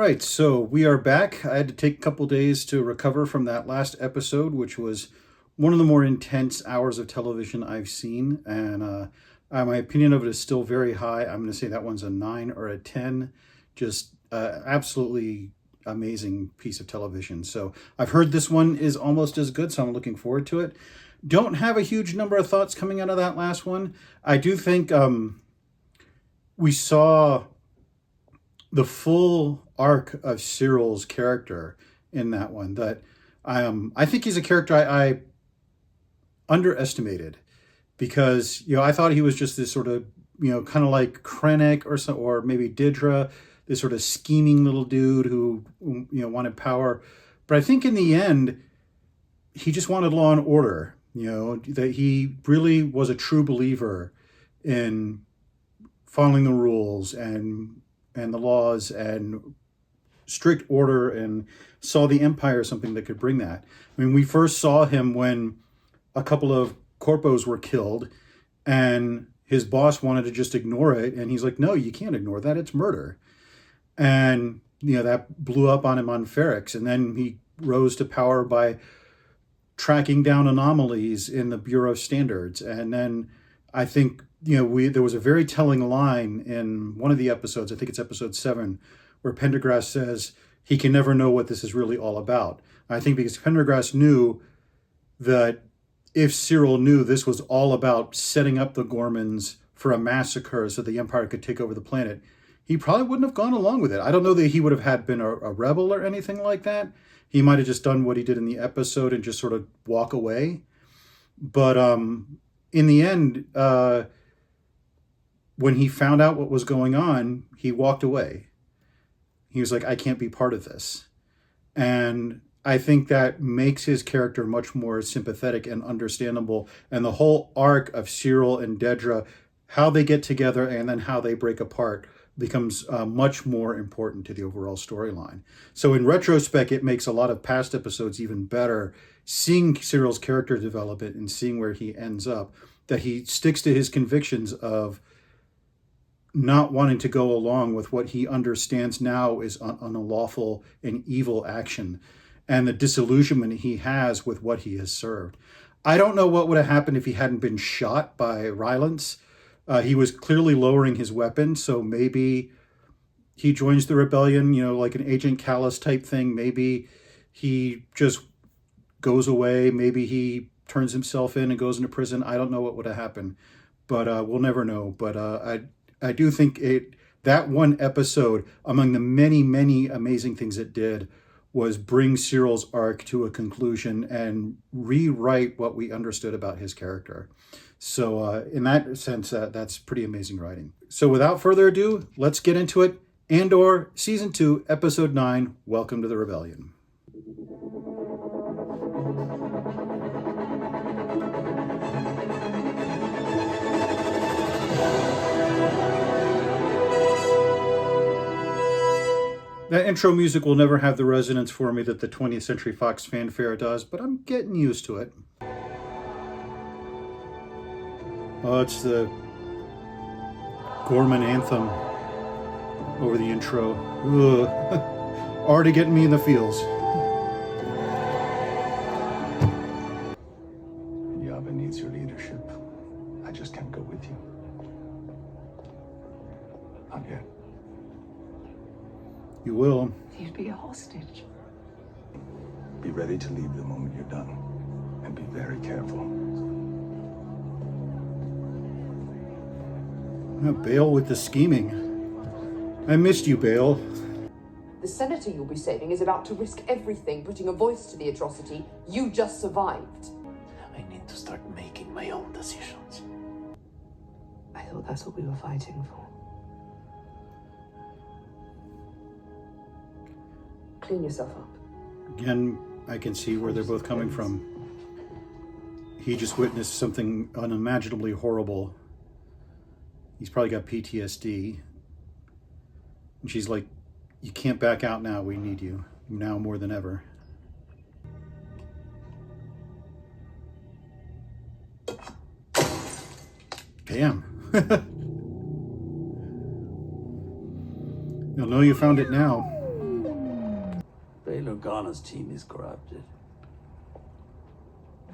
right, so we are back. I had to take a couple days to recover from that last episode, which was one of the more intense hours of television I've seen. And my opinion of it is still very high. I'm going to say that one's a 9 or a 10. Just absolutely amazing piece of television. So I've heard this one is almost as good, so I'm looking forward to it. Don't have a huge number of thoughts coming out of that last one. I do think we saw the full arc of Syril's character in that one. That I think he's a character I underestimated, because I thought he was just this sort of kind of like Krennic or maybe Deirdre, this sort of scheming little dude who wanted power. But I think in the end, he just wanted law and order. That he really was a true believer in following the rules and the laws and strict order, and saw the Empire as something that could bring that. I mean, we first saw him when a couple of corpos were killed and his boss wanted to just ignore it. And he's like, no, you can't ignore that. It's murder. And, that blew up on him on Ferrix. And then he rose to power by tracking down anomalies in the Bureau of Standards. And then I think, there was a very telling line in one of the episodes, I think it's episode 7, where Pendergrass says he can never know what this is really all about. I think because Pendergrass knew that if Syril knew this was all about setting up the Ghormans for a massacre so the Empire could take over the planet, he probably wouldn't have gone along with it. I don't know that he would have been a rebel or anything like that. He might have just done what he did in the episode and just sort of walk away. But in the end, when he found out what was going on, he walked away. He was like, I can't be part of this. And I think that makes his character much more sympathetic and understandable. And the whole arc of Syril and Deirdre, how they get together and then how they break apart, becomes much more important to the overall storyline. So in retrospect, it makes a lot of past episodes even better, seeing Syril's character development and seeing where he ends up, that he sticks to his convictions of not wanting to go along with what he understands now is an unlawful and evil action, and the disillusionment he has with what he has served. I don't know what would have happened if he hadn't been shot by Rylance. He was clearly lowering his weapon, so maybe he joins the rebellion, like an Agent Callus type thing. Maybe he just goes away. Maybe he turns himself in and goes into prison. I don't know what would have happened, but we'll never know. But I do think that one episode, among the many, many amazing things it did, was bring Syril's arc to a conclusion and rewrite what we understood about his character. So in that sense, that's pretty amazing writing. So without further ado, let's get into it. Andor, Season 2, Episode 9, Welcome to the Rebellion. That intro music will never have the resonance for me that the 20th Century Fox fanfare does, but I'm getting used to it. Oh, it's the Ghorman anthem over the intro. Ugh. Already getting me in the feels. Yavin needs your leadership. I just can't go with you. Not yet. You will. You'd be a hostage. Be ready to leave the moment you're done. And be very careful. Bail with the scheming. I missed you, Bail. The senator you'll be saving is about to risk everything, putting a voice to the atrocity you just survived. I need to start making my own decisions. I thought that's what we were fighting for. Clean yourself up. Again, I can see where they're both coming from. He just witnessed something unimaginably horrible. He's probably got PTSD. And she's like, you can't back out now. We need you now more than ever. Damn. You'll know you found it now. Bail Organa's team is corrupted.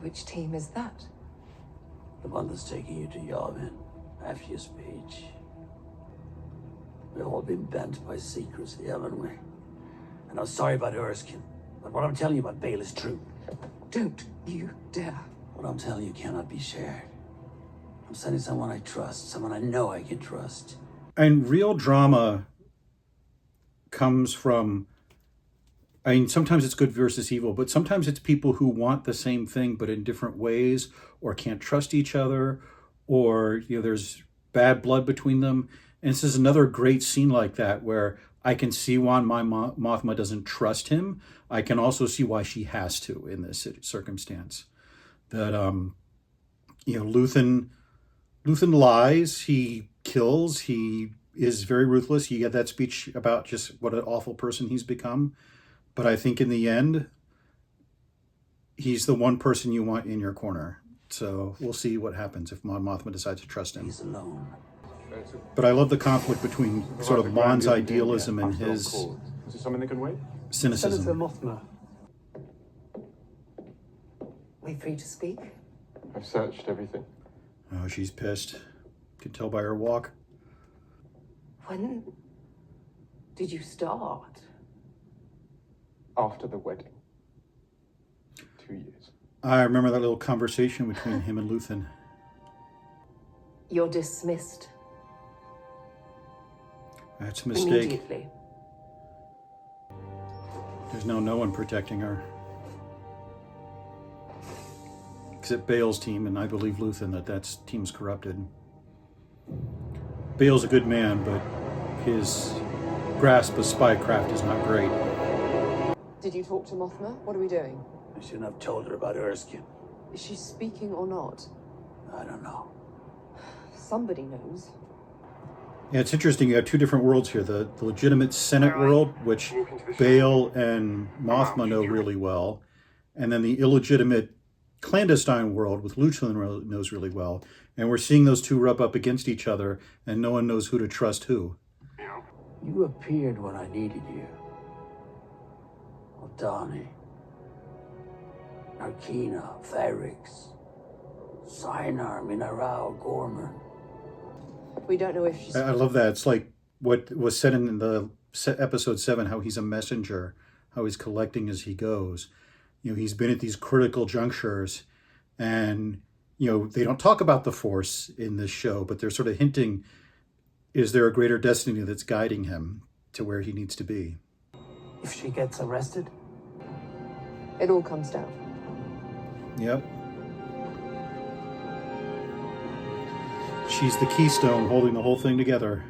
Which team is that? The one that's taking you to Yavin after your speech. We've all been bent by secrecy, haven't we? And I'm sorry about Erskine, but what I'm telling you about Bail is true. Don't you dare. What I'm telling you cannot be shared. I'm sending someone I trust, someone I know I can trust. And real drama comes from, I mean, sometimes it's good versus evil, but sometimes it's people who want the same thing but in different ways, or can't trust each other, or there's bad blood between them. And this is another great scene like that where I can see why Mon Mothma doesn't trust him. I can also see why she has to in this circumstance. That Luthen lies, he kills, he is very ruthless. You get that speech about just what an awful person he's become. But I think in the end, he's the one person you want in your corner. So we'll see what happens if Mon Mothma decides to trust him. He's alone. But I love the conflict between sort of Mon's idealism and his Is it something that can wait? Senator cynicism. Mothma, We free to speak? I've searched everything. Oh, she's pissed. Can tell by her walk. When did you start? After the wedding. 2 years. I remember that little conversation between him and Luthen. You're dismissed That's a mistake. immediately. There's now no one protecting her. Except Bael's team, and I believe Luthen that team's corrupted. Bael's a good man, but his grasp of spycraft is not great. Did you talk to Mothma? What are we doing? I shouldn't have told her about Erskine. Is she speaking or not? I don't know. Somebody knows. Yeah, it's interesting. You have two different worlds here. The legitimate Senate world, which Bael and Mothma know really well, and then the illegitimate clandestine world, with Luthen knows really well. And we're seeing those two rub up against each other, and no one knows who to trust who. You appeared when I needed you. Aldani, Narkina, Ferrix, Sinar, Minarao, Ghorman. We don't know if she's... I love that. It's like what was said in the episode 7, how he's a messenger, how he's collecting as he goes. He's been at these critical junctures, and they don't talk about the Force in this show, but they're sort of hinting, is there a greater destiny that's guiding him to where he needs to be? if she gets arrested? It all comes down. Yep. She's the keystone holding the whole thing together.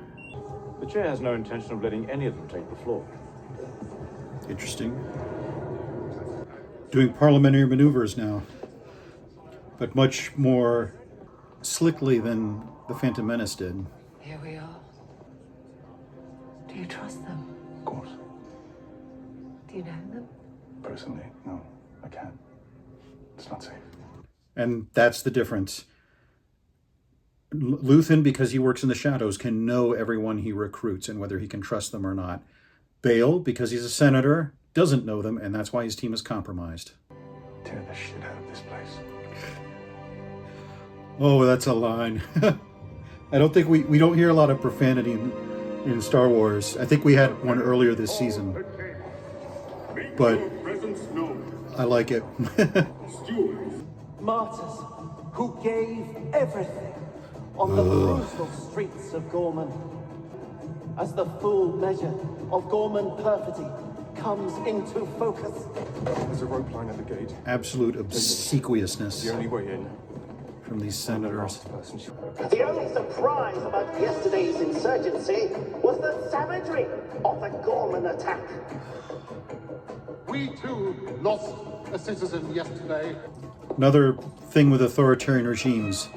The chair has no intention of letting any of them take the floor. Interesting. Doing parliamentary maneuvers now, but much more slickly than the Phantom Menace did. Here we are. Do you trust them? Of course. Do you know them? Personally, no, I can't. It's not safe. And that's the difference. Luthen, because he works in the shadows, can know everyone he recruits and whether he can trust them or not. Bael, because he's a senator, doesn't know them, and that's why his team is compromised. Tear the shit out of this place. Oh, that's a line. I don't think we don't hear a lot of profanity in Star Wars. I think we had one earlier this season. But I like it. Martyrs who gave everything on the brutal streets of Ghorman. As the full measure of Ghorman perfidy comes into focus. There's a rope line at the gate. Absolute obsequiousness The only way in. from these senators. The only surprise about yesterday's insurgency was the savagery of the Ghorman attack. We too lost a citizen yesterday. Another thing with authoritarian regimes,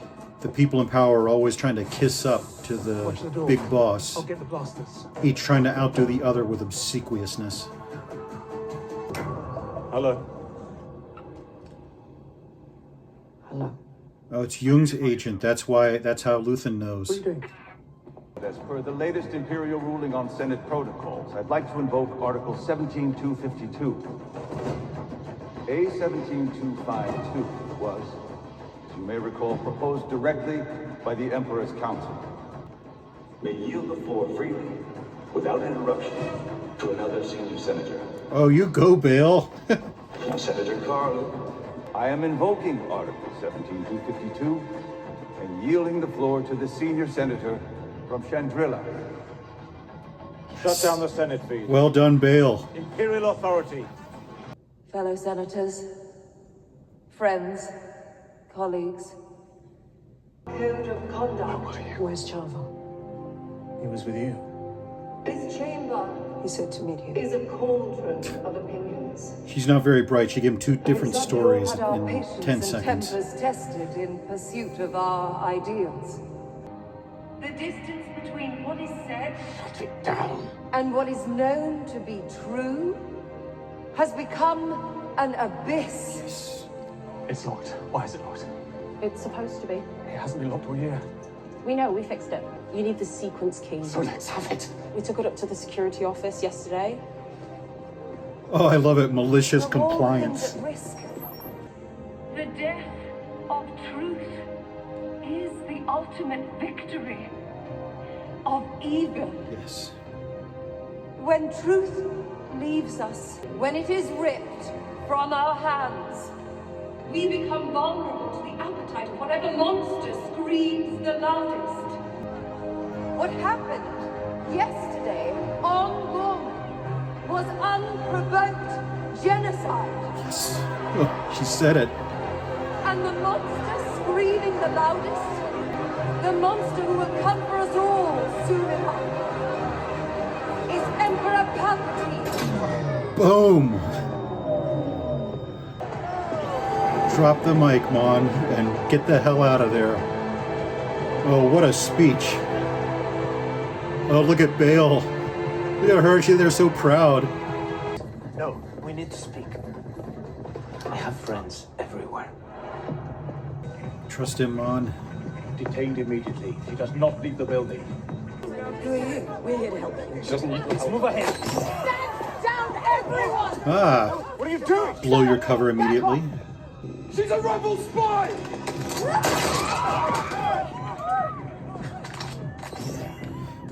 the people in power are always trying to kiss up to Watch the the door. big boss, I'll get the blasters. each trying to outdo the other with obsequiousness. Hello. Hello. Oh, it's Jung's agent. That's how Luthen knows. What are you doing? As per the latest Imperial ruling on Senate protocols, I'd like to invoke Article 17252. A17252 was, as you may recall, proposed directly by the Emperor's Council. May yield the floor freely, without interruption, to another senior senator. Oh, you go, Bale. Senator Carlo. I am invoking Article 17252 and yielding the floor to the senior senator from Chandrila. Shut down the Senate feed. Well done, Bale. Imperial authority. Fellow senators, friends, colleagues. Code of conduct. Where's Charvel? He was with you. This chamber, he said to meet him, is a cauldron of opinions. She's not very bright. She gave him two different stories Had our in patience 10 and seconds. tempers tested in pursuit of our ideals. The distance between what is said And what is known to be true has become an abyss. It's locked. Why is it locked? it's supposed to be. It hasn't been locked all year. We know, we fixed it. You need the sequence key. So let's have it. We took it up to the security office yesterday. Oh, I love it. Malicious Of all compliance. things at risk. The death of truth is the ultimate victory of evil. Yes. When truth leaves us, when it is ripped from our hands, We become vulnerable to the appetite of whatever monster screams the loudest. what happened yesterday on Ghorman was unprovoked genocide. Yes. Oh, she said it. And the monster screaming the loudest, the monster who will come for us all soon enough, is Emperor Palpatine. Boom. Drop the mic, Mon, and get the hell out of there. Oh, what a speech. Oh, look at Bale. Look at her. They're so proud. No, we need to speak. I have friends everywhere. Trust him, Mon. Detained immediately. She does not leave the building. Who are you? We're here to help you. She doesn't need Let's move ahead. Stand down, everyone! Ah. What are you doing? Blow your cover immediately. She's a rebel spy!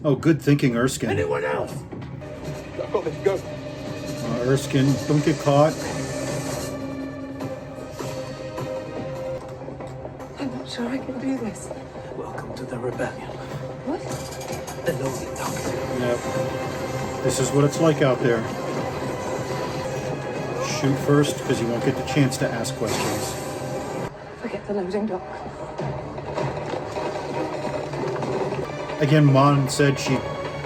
Oh, good thinking, Erskine. Anyone else? I've got this. Go. Erskine, don't get caught. I'm not sure I can do this. Welcome to the rebellion. What? The Loading Dock. Yep. This is what it's like out there. Shoot first, because you won't get the chance to ask questions. Forget the loading dock. Again, Mon said she'd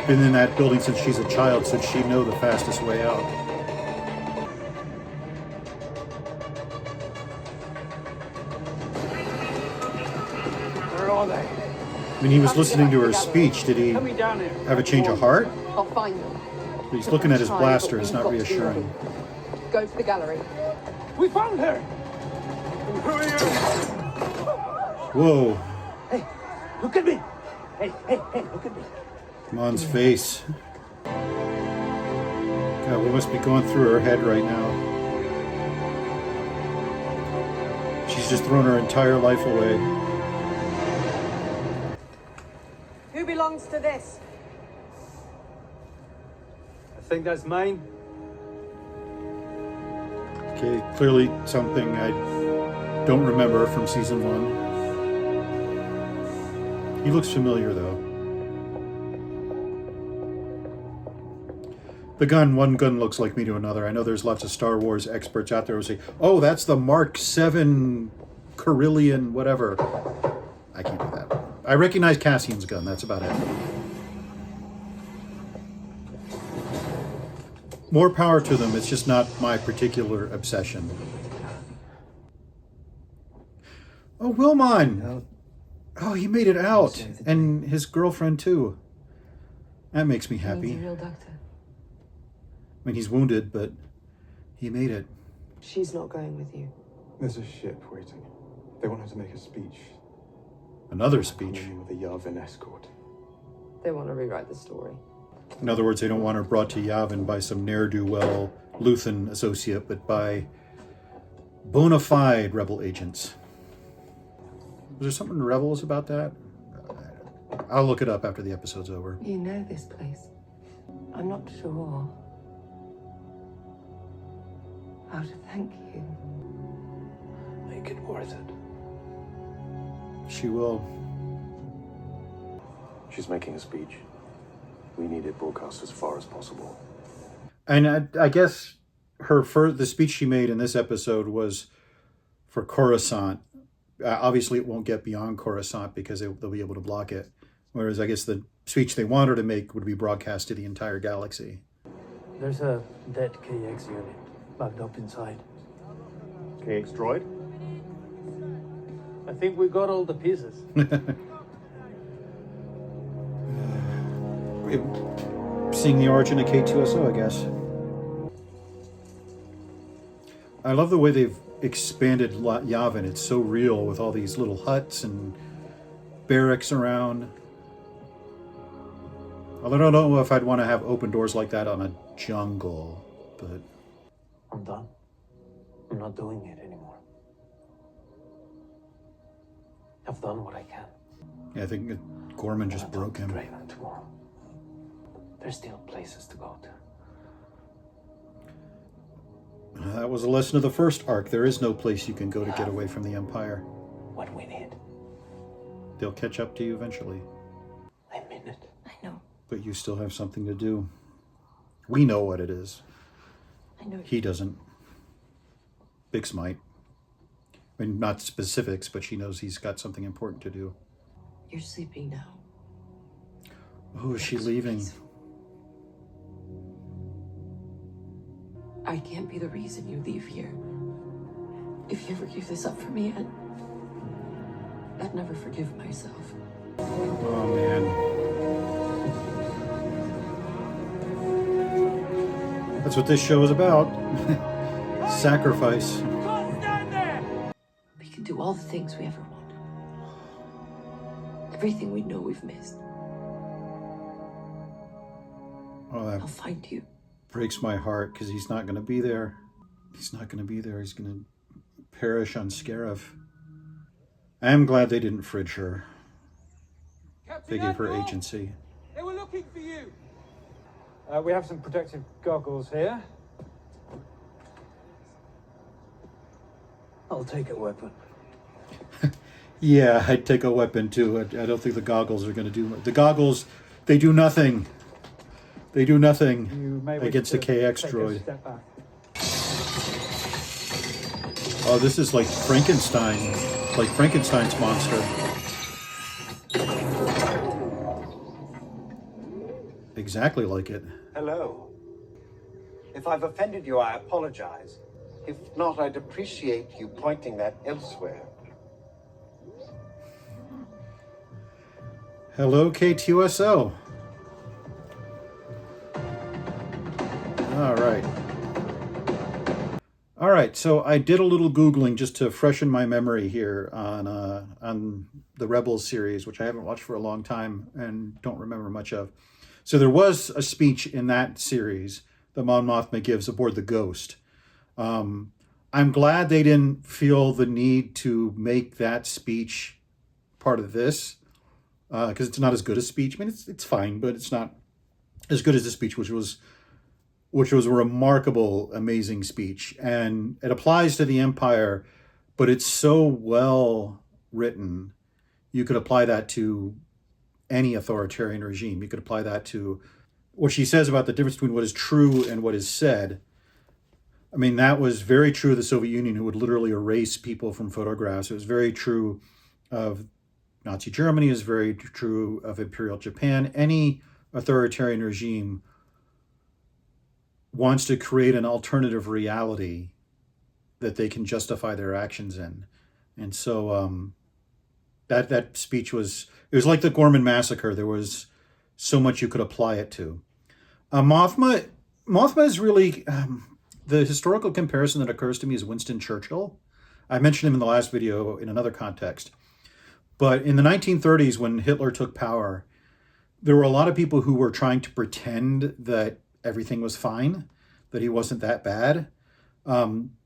been in that building since she's a child, so she'd know the fastest way out. Where are they? I mean, he was listening to her speech. Did he have a change of heart? I'll find them. He's looking at his Try, blaster. but It's we've not got to be reassuring. ready. Go to the gallery. We found her! Who are you? Whoa. Hey, look at me. Hey, look at me. Mon's face. God, what must be going through her head right now? She's just thrown her entire life away. Who belongs to this? I think that's mine. Okay, clearly something I don't remember from season 1. He looks familiar, though. The gun, one gun looks like me to another. I know there's lots of Star Wars experts out there who say, oh, that's the Mark 7 Carillion, whatever. I can't do that. I recognize Cassian's gun, that's about it. More power to them, it's just not my particular obsession. Oh, Wilmon! Oh, he made it out. And his girlfriend, too. That makes me happy. He's a real doctor. I mean, he's wounded, but he made it. She's not going with you. There's a ship waiting. They want her to make a speech. Another speech. Coming in with a Yavin escort. They want to rewrite the story. In other words, they don't want her brought to Yavin by some ne'er-do-well Luthen associate, but by bona fide rebel agents. Was there something in Rebels about that? I'll look it up after the episode's over. You know this place. I'm not sure how to thank you. Make it worth it. She will. She's making a speech. We need it broadcast as far as possible. And I guess the speech she made in this episode was for Coruscant. Obviously, it won't get beyond Coruscant because they'll be able to block it. Whereas I guess the speech they want her to make would be broadcast to the entire galaxy. There's a dead KX unit bugged up inside. KX droid? I think we got all the pieces. Seeing the origin of K2SO, I guess. I love the way they've expanded Yavin. It's so real with all these little huts and barracks around. Although I don't know if I'd want to have open doors like that on a jungle, but... I'm done. I'm not doing it anymore. I've done what I can. Yeah, I think Ghorman just broke him. Draven tomorrow. There's still places to go to. That was a lesson of the first arc. There is no place you can go to get away from the Empire. What we need. They'll catch up to you eventually. I mean it. I know. But you still have something to do. We know what it is. I know. He doesn't. Bix might. I mean, not specifics, but she knows he's got something important to do. You're sleeping now. Oh, is she leaving? I can't be the reason you leave here. If you ever give this up for me, I'd never forgive myself. Oh, man. That's what this show is about. Sacrifice. We can do all the things we ever wanted. Everything we know we've missed. Oh, that I'll find you. breaks my heart because he's not going to be there. He's not going to be there. He's going to perish on Scarif. I am glad they didn't fridge her. They gave her agency. They were looking for you. We have some protective goggles here. I'll take a weapon. Yeah, I'd take a weapon too. I don't think the goggles are going to do much. The goggles, they do nothing. They do nothing against the KX droid. Oh, this is like Frankenstein. Like Frankenstein's monster. Exactly like it. Hello. If I've offended you, I apologize. If not, I'd appreciate you pointing that elsewhere. Hello, K2SO. All right, so I did a little Googling just to freshen my memory here on the Rebels series, which I haven't watched for a long time and don't remember much of. So there was a speech in that series that Mon Mothma gives aboard the Ghost. I'm glad they didn't feel the need to make that speech part of this, because it's not as good a speech. I mean, it's fine, but it's not as good as the speech, which was a remarkable, amazing speech. And it applies to the Empire, but it's so well written. You could apply that to any authoritarian regime. You could apply that to what she says about the difference between what is true and what is said. I mean, that was very true of the Soviet Union, who would literally erase people from photographs. It was very true of Nazi Germany. It was very true of Imperial Japan. Any authoritarian regime wants to create an alternative reality that they can justify their actions in. And so that speech was like the Ghorman massacre. There was so much you could apply it to. Mothma is really, the historical comparison that occurs to me is Winston Churchill. I mentioned him in the last video in another context. But in the 1930s, when Hitler took power, there were a lot of people who were trying to pretend that everything was fine, that he wasn't that bad,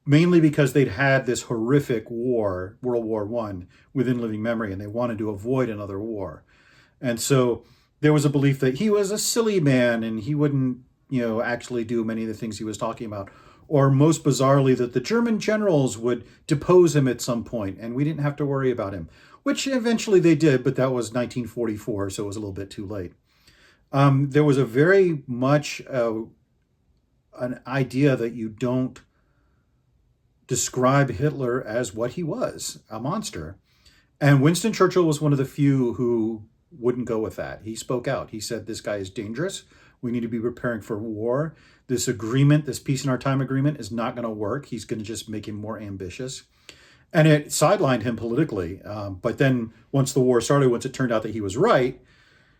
mainly because they'd had this horrific war, World War One, within living memory, and they wanted to avoid another war. And so there was a belief that he was a silly man and he wouldn't, actually do many of the things he was talking about. Or most bizarrely, that the German generals would depose him at some point and we didn't have to worry about him, which eventually they did, but that was 1944, so it was a little bit too late. There was a very much an idea that you don't describe Hitler as what he was, a monster. And Winston Churchill was one of the few who wouldn't go with that. He spoke out. He said, this guy is dangerous. We need to be preparing for war. This agreement, this peace in our time agreement, is not going to work. He's going to just make him more ambitious. And it sidelined him politically. But then once the war started, once it turned out that he was right,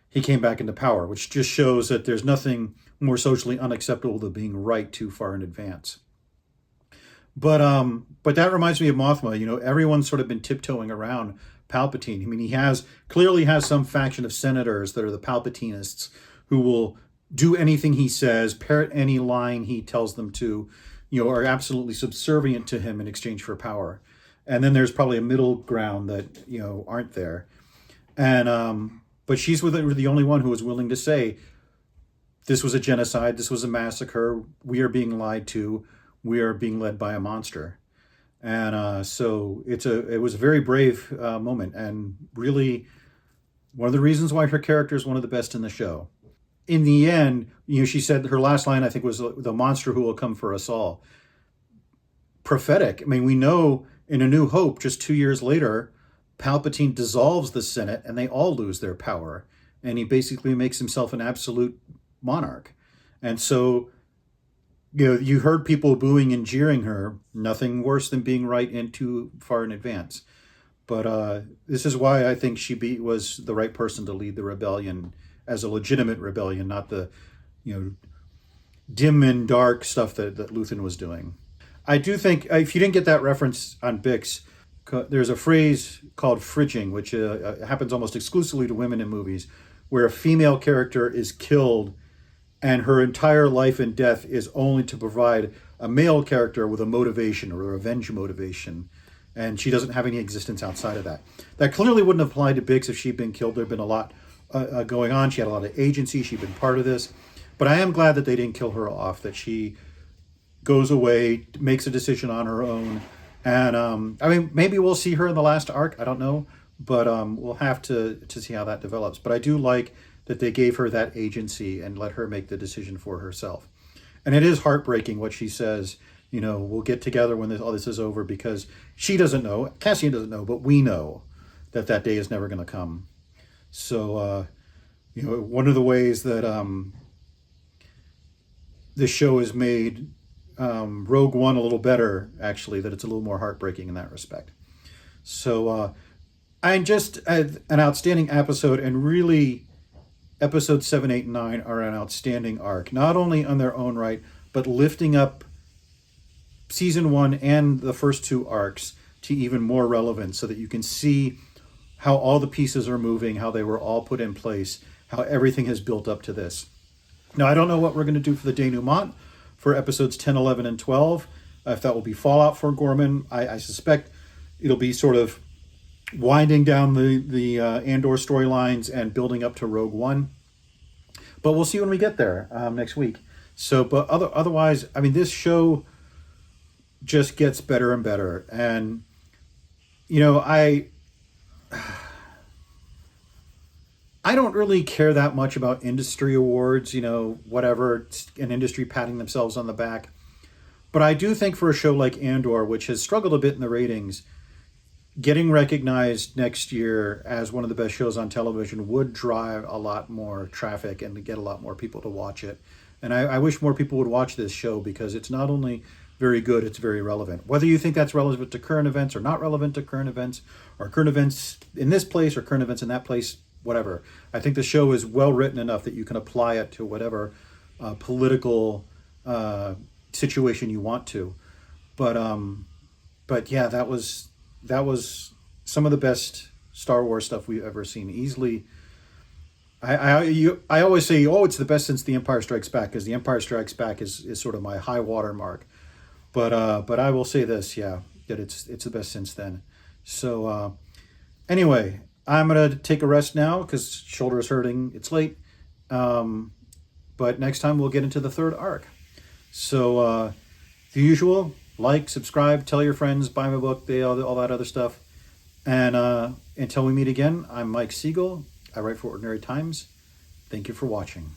he came back into power, which just shows that there's nothing more socially unacceptable than being right too far in advance. But that reminds me of Mothma. Everyone's sort of been tiptoeing around Palpatine. I mean, he clearly has some faction of senators that are the Palpatinists who will do anything he says, parrot any line he tells them to, are absolutely subservient to him in exchange for power. And then there's probably a middle ground that, aren't there. And, but she's the only one who was willing to say, this was a genocide, this was a massacre, we are being lied to, we are being led by a monster. And so it was a very brave moment, and really one of the reasons why her character is one of the best in the show. In the end, she said her last line, I think, was the monster who will come for us all. Prophetic. I mean, we know in A New Hope, just 2 years later, Palpatine dissolves the Senate and they all lose their power. And he basically makes himself an absolute monarch. And so, you heard people booing and jeering her. Nothing worse than being right in too far in advance. But this is why I think she was the right person to lead the rebellion as a legitimate rebellion, not the, dim and dark stuff that Luthen was doing. I do think, if you didn't get that reference on Bix, there's a phrase called fridging, which happens almost exclusively to women in movies, where a female character is killed and her entire life and death is only to provide a male character with a motivation or a revenge motivation. And she doesn't have any existence outside of that. That clearly wouldn't apply to Bix if she'd been killed. There'd been a lot going on. She had a lot of agency. She'd been part of this. But I am glad that they didn't kill her off, that she goes away, makes a decision on her own. And maybe we'll see her in the last arc. I don't know. But we'll have to see how that develops. But I do like that they gave her that agency and let her make the decision for herself. And it is heartbreaking what she says, we'll get together when all this is over, because she doesn't know, Cassian doesn't know, but we know that day is never going to come. So, one of the ways that this show has made Rogue One a little better, actually, that it's a little more heartbreaking in that respect. So, and just an outstanding episode, and really episodes 7, 8, and 9 are an outstanding arc, not only on their own right, but lifting up season 1 and the first 2 arcs to even more relevance, so that you can see how all the pieces are moving, how they were all put in place, how everything has built up to this. Now, I don't know what we're going to do for the denouement for episodes 10, 11, and 12, if that will be fallout for Ghorman. I suspect it'll be sort of winding down the Andor storylines and building up to Rogue One. But we'll see when we get there next week. So, but otherwise, I mean, this show just gets better and better. And, I don't really care that much about industry awards, whatever, it's an industry patting themselves on the back. But I do think for a show like Andor, which has struggled a bit in the ratings, getting recognized next year as one of the best shows on television would drive a lot more traffic and get a lot more people to watch it. And I wish more people would watch this show, because it's not only very good, it's very relevant. Whether you think that's relevant to current events or not relevant to current events, or current events in this place or current events in that place, whatever. I think the show is well written enough that you can apply it to whatever political situation you want to. But yeah, that was some of the best Star Wars stuff we've ever seen. Easily I always say, oh, it's the best since The Empire Strikes Back, because The Empire Strikes Back is sort of my high water mark. But I will say this, yeah, that it's the best since then. So anyway, I'm gonna take a rest now because shoulder is hurting. It's late. But next time we'll get into the third arc. So the usual, like, subscribe, tell your friends, buy my book, all that other stuff. And until we meet again, I'm Mike Siegel. I write for Ordinary Times. Thank you for watching.